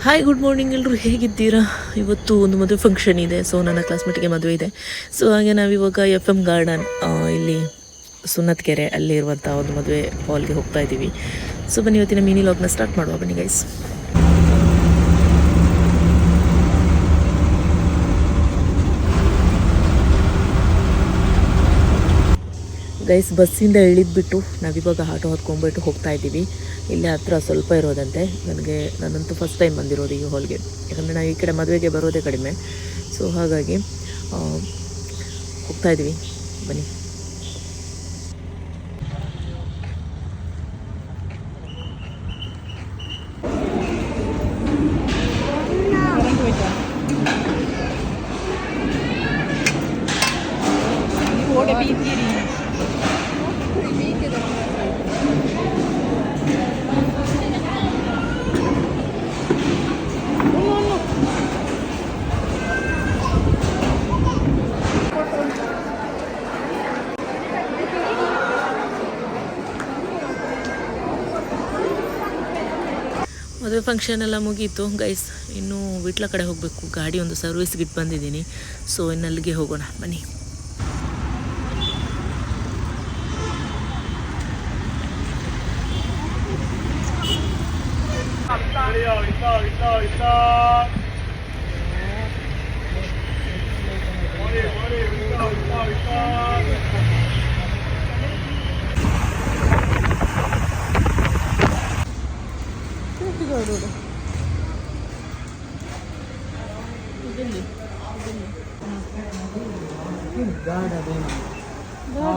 Hi good morning ಎಲ್ಲರೂ ಹೇಗಿದ್ದೀರಾ? ಇವತ್ತು ಒಂದು ಮದುವೆ ಫಂಕ್ಷನ್ ಇದೆ. ಸೊ ನನ್ನ ಕ್ಲಾಸ್ಮೇಟಿಗೆ ಮದುವೆ ಇದೆ. ಸೊ ಹಾಗೆ ನಾವಿವಾಗ FM ಗಾರ್ಡನ್ ಇಲ್ಲಿ ಸುನ್ನತ್ಕೆರೆ ಅಲ್ಲಿರುವಂಥ ಒಂದು ಮದುವೆ ಹಾಲ್ಗೆ ಹೋಗ್ತಾ ಇದ್ದೀವಿ. ಸೊ ಬನ್ನಿ ಇವತ್ತಿನ ಮಿನಿ ಲಾಗ್ನ ಸ್ಟಾರ್ಟ್ ಮಾಡುವ ಬನ್ನಿ ಗೈಸ್. ಗೈಸ್ ಬಸ್ಸಿಂದ ಇಳಿದ್ಬಿಟ್ಟು ನಾವಿವಾಗ ಆಟೋ ಹೊತ್ಕೊಂಡ್ಬಿಟ್ಟು ಹೋಗ್ತಾ ಇದ್ದೀವಿ. ಇಲ್ಲೇ ಹತ್ರ ಸ್ವಲ್ಪ ಇರೋದಂತೆ. ನಾನಂತೂ ಫಸ್ಟ್ ಟೈಮ್ ಬಂದಿರೋದು ಈ ಹಾಲ್ಗೆ, ಯಾಕಂದರೆ ನಾವು ಈ ಕಡೆ ಮದುವೆಗೆ ಬರೋದೇ ಕಡಿಮೆ. ಸೊ ಹಾಗಾಗಿ ಹೋಗ್ತಾ ಇದ್ದೀವಿ ಬನ್ನಿ. ಮದುವೆ ಫಂಕ್ಷನ್ ಎಲ್ಲ ಮುಗೀತು ಗೈಸ್. ಇನ್ನೂ ವಿಟ್ಲ ಕಡೆ ಹೋಗಬೇಕು. ಗಾಡಿ ಒಂದು ಸರ್ವಿಸ್ಗೆ ಇಟ್ಟು ಬಂದಿದ್ದೀನಿ. ಸೊ ಇನ್ನಲ್ಲಿಗೆ ಹೋಗೋಣ ಬನ್ನಿ.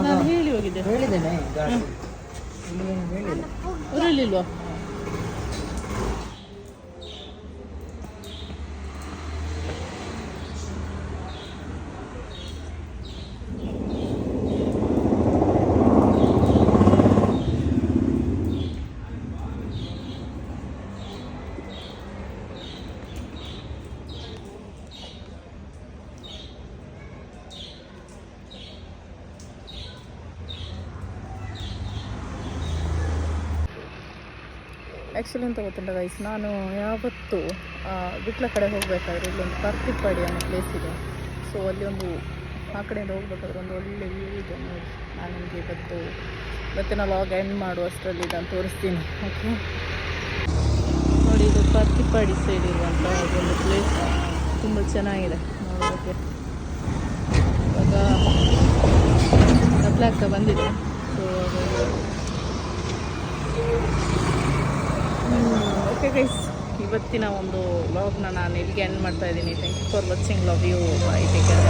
ನಾನು ಹೇಳಿ ಹೋಗಿದ್ದೆ, ಹೇಳಿದ್ದೇನೆ ಊರಲ್ಲಿಲ್ವಾ? ಆ್ಯಕ್ಚುಲಿ ಅಂತ ಗೊತ್ತುಂಟ ಗೈಸ್, ನಾನು ಯಾವತ್ತೂ ವಿಟ್ಲ ಕಡೆ ಹೋಗಬೇಕಾದ್ರೆ ಇಲ್ಲೊಂದು ಪರ್ತಿಪ್ಪಾಡಿ ಅನ್ನೋ ಪ್ಲೇಸ್ ಇದೆ. ಸೊ ಅಲ್ಲಿ ಒಂದು ಆ ಕಡೆಯಿಂದ ಹೋಗ್ಬೇಕಾದ್ರೆ ಒಂದು ಒಳ್ಳೆ ವ್ಯೂ ಇದೆ ನೋಡಿ. ನಾನು ನಿಮಗೆ ಇವತ್ತಿನ ಲಾಗ್ ಎಂಡ್ ಮಾಡುವಷ್ಟರಲ್ಲಿ ನಾನು ತೋರಿಸ್ತೀನಿ. ಓಕೆ ನೋಡಿ, ಇದು ಪರ್ತಿಪ್ಪಾಡಿ ಸೈಡ್ ಇರುವಂಥ ಒಂದು ಪ್ಲೇಸ್. ತುಂಬ ಚೆನ್ನಾಗಿದೆ ನೋಡೋದಕ್ಕೆ. ಇವಾಗ ಕತ್ಲಾಗ್ತಾ ಬಂದಿದೆ. ಸೊ ಓಕೆ ಗೈಸ್, ಇವತ್ತಿನ ಒಂದು ವ್ಲಾಗ್ನ ನಾನು ಇಲ್ಲಿಗೆ ಎಂಡ್ ಮಾಡ್ತಾ ಇದ್ದೀನಿ. Thank you for watching. Love you. Bye. Take care.